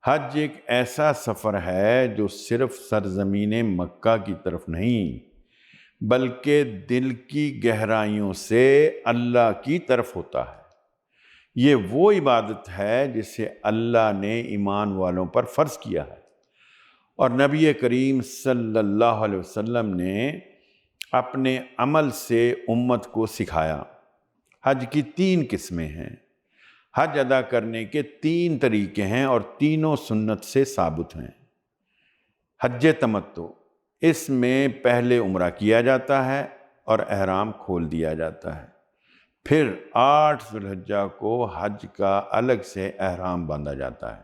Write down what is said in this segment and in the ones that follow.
حج ایک ایسا سفر ہے جو صرف سرزمین مکہ کی طرف نہیں بلکہ دل کی گہرائیوں سے اللہ کی طرف ہوتا ہے۔ یہ وہ عبادت ہے جسے اللہ نے ایمان والوں پر فرض کیا ہے، اور نبی کریم صلی اللہ علیہ وسلم نے اپنے عمل سے امت کو سکھایا۔ حج کی 3 قسمیں ہیں۔ حج ادا کرنے کے 3 طریقے ہیں اور تینوں سنت سے ثابت ہیں۔ حج تمتع، اس میں پہلے عمرہ کیا جاتا ہے اور احرام کھول دیا جاتا ہے، پھر 8 ذی الحجہ کو حج کا الگ سے احرام باندھا جاتا ہے۔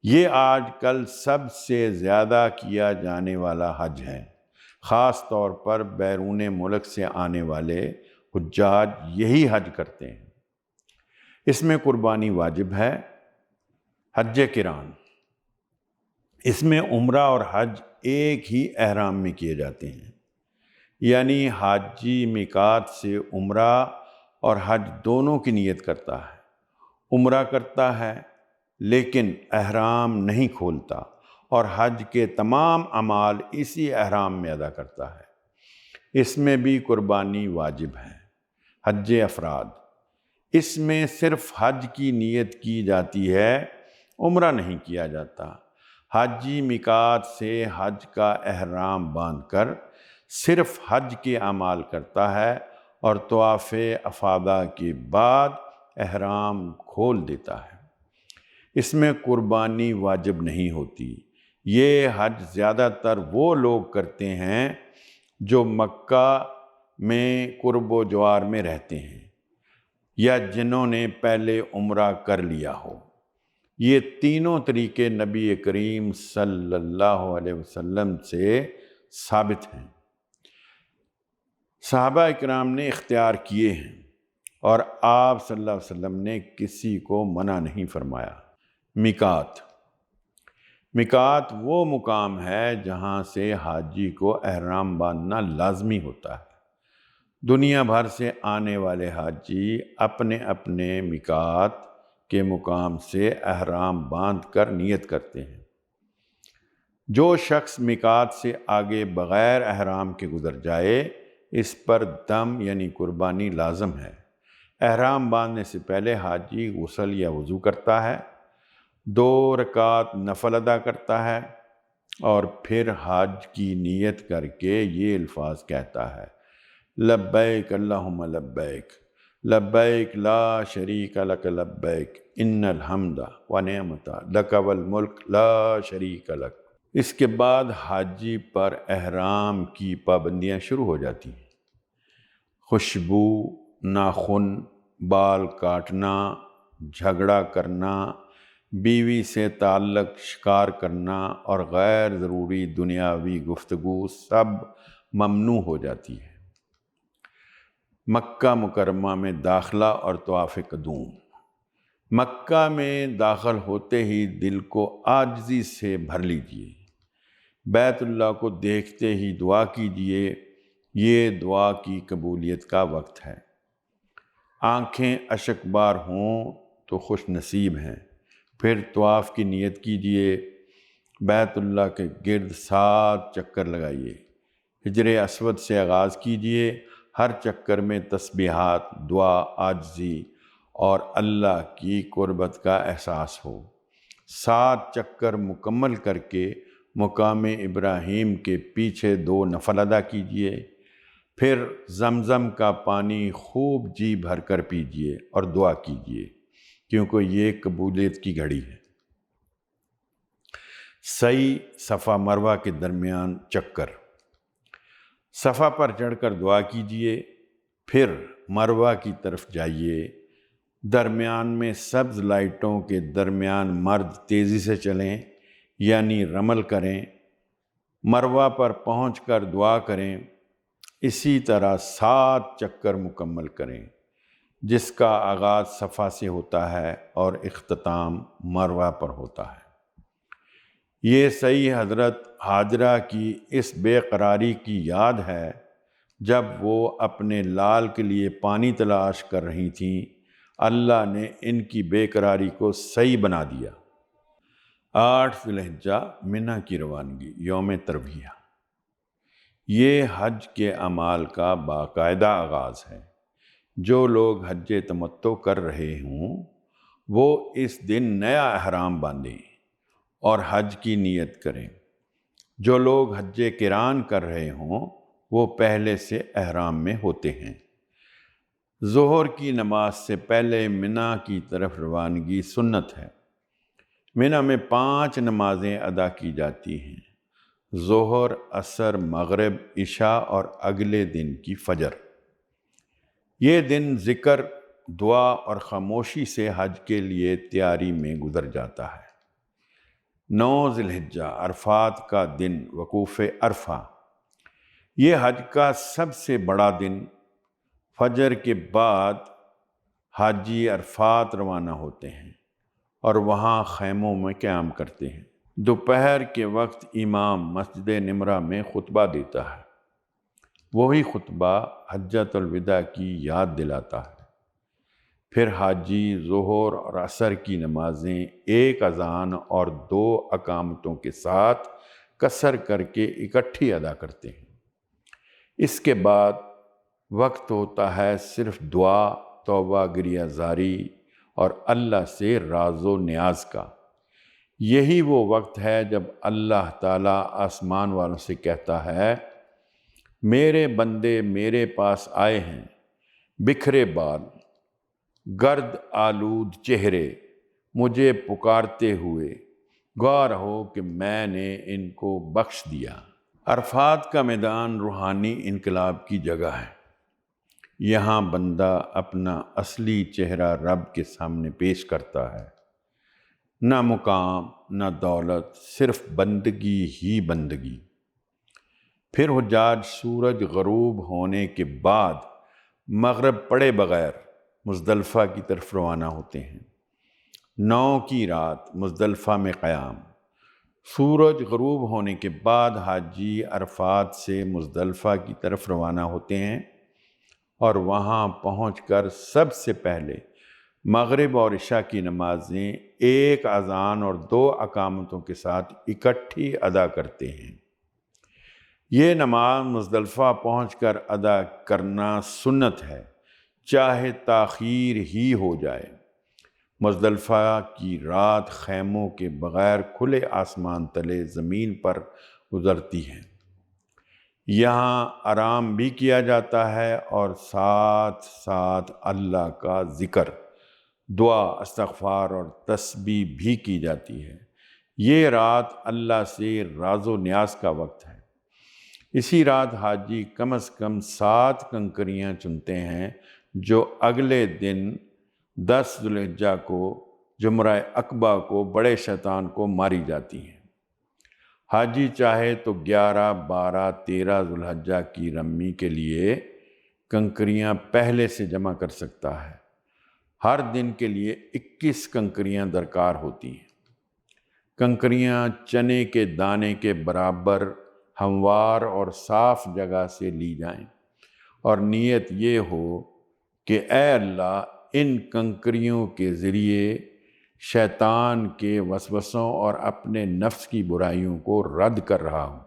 یہ آج کل سب سے زیادہ کیا جانے والا حج ہے، خاص طور پر بیرون ملک سے آنے والے حجاج یہی حج کرتے ہیں۔ اس میں قربانی واجب ہے۔ حج قران، اس میں عمرہ اور حج ایک ہی احرام میں کیے جاتے ہیں، یعنی حاجی میقات سے عمرہ اور حج دونوں کی نیت کرتا ہے۔ عمرہ کرتا ہے لیکن احرام نہیں کھولتا، اور حج کے تمام اعمال اسی احرام میں ادا کرتا ہے۔ اس میں بھی قربانی واجب ہے۔ حج افراد، اس میں صرف حج کی نیت کی جاتی ہے، عمرہ نہیں کیا جاتا۔ حاجی میقات سے حج کا احرام باندھ کر صرف حج کے اعمال کرتا ہے اور طواف افاضہ کے بعد احرام کھول دیتا ہے۔ اس میں قربانی واجب نہیں ہوتی۔ یہ حج زیادہ تر وہ لوگ کرتے ہیں جو مکہ میں قرب و جوار میں رہتے ہیں یا جنہوں نے پہلے عمرہ کر لیا ہو۔ یہ تینوں طریقے نبی کریم صلی اللہ علیہ وسلم سے ثابت ہیں، صحابہ اکرام نے اختیار کیے ہیں، اور آپ صلی اللہ علیہ وسلم نے کسی کو منع نہیں فرمایا۔ میقات، میقات وہ مقام ہے جہاں سے حاجی کو احرام باندھنا لازمی ہوتا ہے۔ دنیا بھر سے آنے والے حاجی اپنے اپنے میقات کے مقام سے احرام باندھ کر نیت کرتے ہیں۔ جو شخص میقات سے آگے بغیر احرام کے گزر جائے، اس پر دم یعنی قربانی لازم ہے۔ احرام باندھنے سے پہلے حاجی غسل یا وضو کرتا ہے، 2 رکعت نفل ادا کرتا ہے، اور پھر حج کی نیت کر کے یہ الفاظ کہتا ہے: لبیک اللہم لبیک، لبیک لا شریک لک لبیک، ان الحمد ونعمت لک والملک لا شریک لک۔ اس کے بعد حاجی پر احرام کی پابندیاں شروع ہو جاتی ہیں۔ خوشبو، ناخن، بال کاٹنا، جھگڑا کرنا، بیوی سے تعلق شکار کرنا اور غیر ضروری دنیاوی گفتگو سب ممنوع ہو جاتی ہے۔ مکہ مکرمہ میں داخلہ اور طواف قدوم۔ مکہ میں داخل ہوتے ہی دل کو عاجزی سے بھر لیجئے، بیت اللہ کو دیکھتے ہی دعا کیجئے، یہ دعا کی قبولیت کا وقت ہے۔ آنکھیں اشک بار ہوں تو خوش نصیب ہیں۔ پھر طواف کی نیت کیجئے، بیت اللہ کے گرد 7 چکر لگائیے، حجر اسود سے آغاز کیجئے۔ ہر چکر میں تسبیحات، دعا، عاجزی اور اللہ کی قربت کا احساس ہو۔ 7 چکر مکمل کر کے مقام ابراہیم کے پیچھے 2 نفل ادا کیجئے، پھر زمزم کا پانی خوب جی بھر کر پیجئے اور دعا کیجئے، کیونکہ یہ قبولیت کی گھڑی ہے۔ سعی، صفا مروہ کے درمیان چکر۔ صفا پر چڑھ کر دعا کیجئے، پھر مروہ کی طرف جائیے۔ درمیان میں سبز لائٹوں کے درمیان مرد تیزی سے چلیں، یعنی رمل کریں۔ مروہ پر پہنچ کر دعا کریں۔ اسی طرح 7 چکر مکمل کریں، جس کا آغاز صفا سے ہوتا ہے اور اختتام مروہ پر ہوتا ہے۔ یہ سعی حضرت ہاجرہ کی اس بے قراری کی یاد ہے جب وہ اپنے لال کے لیے پانی تلاش کر رہی تھیں۔ اللہ نے ان کی بے قراری کو سعی بنا دیا۔ 8 ذی الحجہ منی کی روانگی، یوم ترویہ۔ یہ حج کے اعمال کا باقاعدہ آغاز ہے۔ جو لوگ حج تمتع کر رہے ہوں وہ اس دن نیا احرام باندھیں اور حج کی نیت کریں۔ جو لوگ حج قران کر رہے ہوں وہ پہلے سے احرام میں ہوتے ہیں۔ ظہر کی نماز سے پہلے منی کی طرف روانگی سنت ہے۔ منی میں 5 نمازیں ادا کی جاتی ہیں: ظہر، عصر، مغرب، عشاء اور اگلے دن کی فجر۔ یہ دن ذکر، دعا اور خاموشی سے حج کے لیے تیاری میں گزر جاتا ہے۔ 9 ذی الحجہ عرفات کا دن، وقوف عرفہ۔ یہ حج کا سب سے بڑا دن۔ فجر کے بعد حاجی عرفات روانہ ہوتے ہیں اور وہاں خیموں میں قیام کرتے ہیں۔ دوپہر کے وقت امام مسجد نمرہ میں خطبہ دیتا ہے۔ وہی خطبہ حجۃ الوداع کی یاد دلاتا ہے۔ پھر حاجی ظہر اور عصر کی نمازیں ایک اذان اور 2 اقامتوں کے ساتھ قصر کر کے اکٹھی ادا کرتے ہیں۔ اس کے بعد وقت ہوتا ہے صرف دعا، توبہ، گریہ زاری اور اللہ سے راز و نیاز کا۔ یہی وہ وقت ہے جب اللہ تعالیٰ آسمان والوں سے کہتا ہے، میرے بندے میرے پاس آئے ہیں، بکھرے بال، گرد آلود چہرے، مجھے پکارتے ہوئے، گواہ رہو کہ میں نے ان کو بخش دیا۔ عرفات کا میدان روحانی انقلاب کی جگہ ہے۔ یہاں بندہ اپنا اصلی چہرہ رب کے سامنے پیش کرتا ہے۔ نہ مقام، نہ دولت، صرف بندگی ہی بندگی۔ پھر حجاج سورج غروب ہونے کے بعد مغرب پڑے بغیر مزدلفہ کی طرف روانہ ہوتے ہیں۔ 9 کی رات مزدلفہ میں قیام۔ سورج غروب ہونے کے بعد حاجی عرفات سے مزدلفہ کی طرف روانہ ہوتے ہیں اور وہاں پہنچ کر سب سے پہلے مغرب اور عشاء کی نمازیں ایک اذان اور 2 اقامتوں کے ساتھ اکٹھی ادا کرتے ہیں۔ یہ نماز مزدلفہ پہنچ کر ادا کرنا سنت ہے، چاہے تاخیر ہی ہو جائے۔ مزدلفہ کی رات خیموں کے بغیر کھلے آسمان تلے زمین پر گزرتی ہے۔ یہاں آرام بھی کیا جاتا ہے اور ساتھ ساتھ اللہ کا ذکر، دعا، استغفار اور تسبیح بھی کی جاتی ہے۔ یہ رات اللہ سے راز و نیاز کا وقت ہے۔ اسی رات حاجی کم از کم 7 کنکریاں چنتے ہیں جو اگلے دن 10 ذی الحجہ کو، جمرہ عقبہ کو، بڑے شیطان کو ماری جاتی ہیں۔ حاجی چاہے تو 11، 12، 13 ذی الحجہ کی رمی کے لیے کنکریاں پہلے سے جمع کر سکتا ہے۔ ہر دن کے لیے 21 کنکریاں درکار ہوتی ہیں۔ کنکریاں چنے کے دانے کے برابر ہموار اور صاف جگہ سے لی جائیں اور نیت یہ ہو کہ اے اللہ، ان کنکریوں کے ذریعے شیطان کے وسوسوں اور اپنے نفس کی برائیوں کو رد کر رہا ہوں۔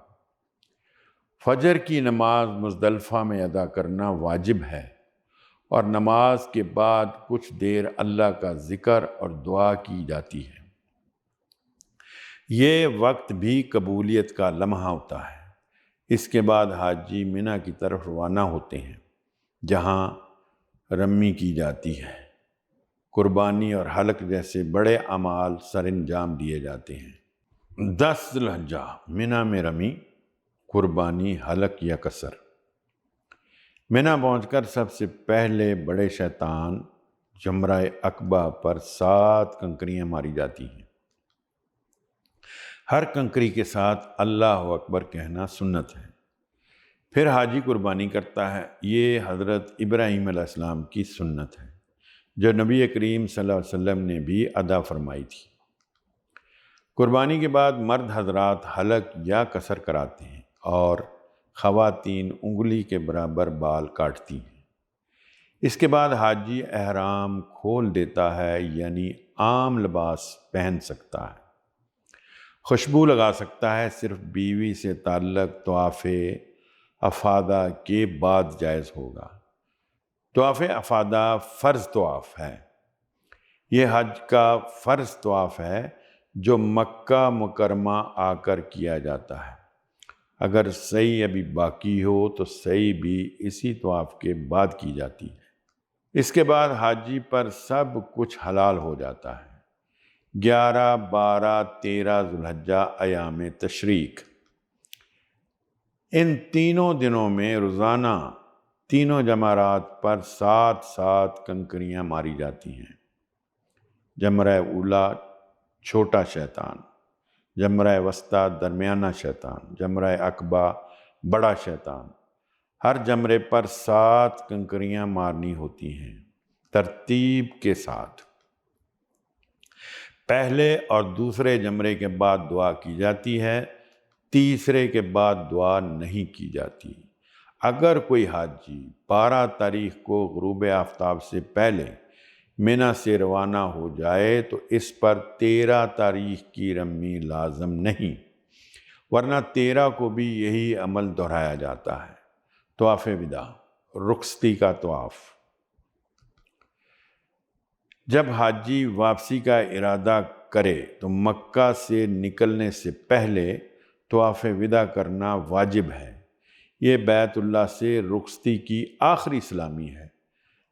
فجر کی نماز مزدلفہ میں ادا کرنا واجب ہے اور نماز کے بعد کچھ دیر اللہ کا ذکر اور دعا کی جاتی ہے۔ یہ وقت بھی قبولیت کا لمحہ ہوتا ہے۔ اس کے بعد حاجی منی کی طرف روانہ ہوتے ہیں جہاں رمی کی جاتی ہے۔ قربانی اور حلق جیسے بڑے اعمال سر انجام دیے جاتے ہیں۔ 10 ذی الحجہ منی میں رمی، قربانی، حلق یا قصر۔ منی پہنچ کر سب سے پہلے بڑے شیطان جمرہ عقبہ پر 7 کنکریاں ماری جاتی ہیں۔ ہر کنکری کے ساتھ اللہ اکبر کہنا سنت ہے۔ پھر حاجی قربانی کرتا ہے۔ یہ حضرت ابراہیم علیہ السلام کی سنت ہے جو نبی کریم صلی اللہ علیہ وسلم نے بھی ادا فرمائی تھی۔ قربانی کے بعد مرد حضرات حلق یا قصر کراتے ہیں اور خواتین انگلی کے برابر بال کاٹتی ہیں۔ اس کے بعد حاجی احرام کھول دیتا ہے، یعنی عام لباس پہن سکتا ہے۔ خوشبو لگا سکتا ہے صرف بیوی سے تعلق طواف افادہ کے بعد جائز ہوگا۔ طواف افادہ فرض طواف ہے، یہ حج کا فرض طواف ہے جو مکہ مکرمہ آ کر کیا جاتا ہے۔ اگر سعی ابھی باقی ہو تو سعی بھی اسی طواف کے بعد کی جاتی ہے۔ اس کے بعد حاجی پر سب کچھ حلال ہو جاتا ہے۔ 11، 12، 13 ذوالحجہ ایام تشریق، ان تینوں دنوں میں روزانہ تینوں جمرات پر 7 کنکریاں ماری جاتی ہیں۔ جمرہ اولا چھوٹا شیطان، جمرہ وسطیٰ درمیانہ شیطان، جمرہ عقبہ بڑا شیطان، ہر جمرے پر 7 کنکریاں مارنی ہوتی ہیں ترتیب کے ساتھ۔ پہلے اور دوسرے جمرے کے بعد دعا کی جاتی ہے، تیسرے کے بعد دعا نہیں کی جاتی۔ اگر کوئی حاجی 12 تاریخ کو غروب آفتاب سے پہلے منی سے روانہ ہو جائے تو اس پر 13 تاریخ کی رمی لازم نہیں، ورنہ 13 کو بھی یہی عمل دہرایا جاتا ہے۔ طواف وداع، رخصتی کا طواف۔ جب حاجی واپسی کا ارادہ کرے تو مکہ سے نکلنے سے پہلے طواف وداع کرنا واجب ہے۔ یہ بیت اللہ سے رخصتی کی آخری سلامی ہے۔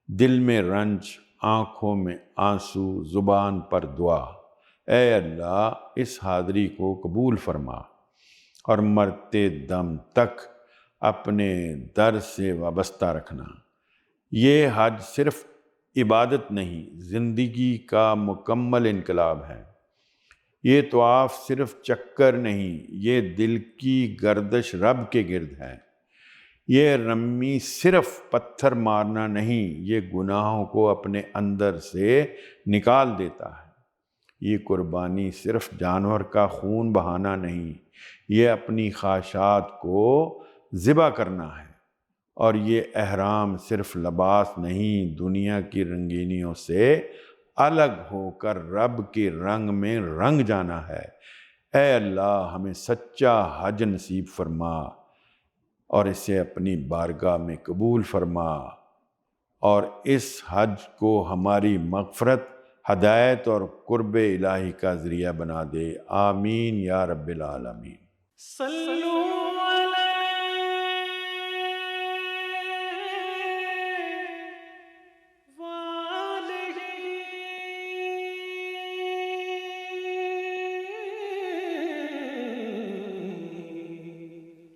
دل میں رنج، آنکھوں میں آنسو، زبان پر دعا، اے اللہ اس حاضری کو قبول فرما اور مرتے دم تک اپنے در سے وابستہ رکھنا۔ یہ حج صرف عبادت نہیں، زندگی کا مکمل انقلاب ہے۔ یہ طواف صرف چکر نہیں، یہ دل کی گردش رب کے گرد ہے۔ یہ رمی صرف پتھر مارنا نہیں، یہ گناہوں کو اپنے اندر سے نکال دیتا ہے۔ یہ قربانی صرف جانور کا خون بہانا نہیں، یہ اپنی خواہشات کو ذبح کرنا ہے۔ اور یہ احرام صرف لباس نہیں، دنیا کی رنگینیوں سے الگ ہو کر رب کے رنگ میں رنگ جانا ہے۔ اے اللہ ہمیں سچا حج نصیب فرما اور اسے اپنی بارگاہ میں قبول فرما، اور اس حج کو ہماری مغفرت، ہدایت اور قرب الہی کا ذریعہ بنا دے۔ آمین یا رب العالمین۔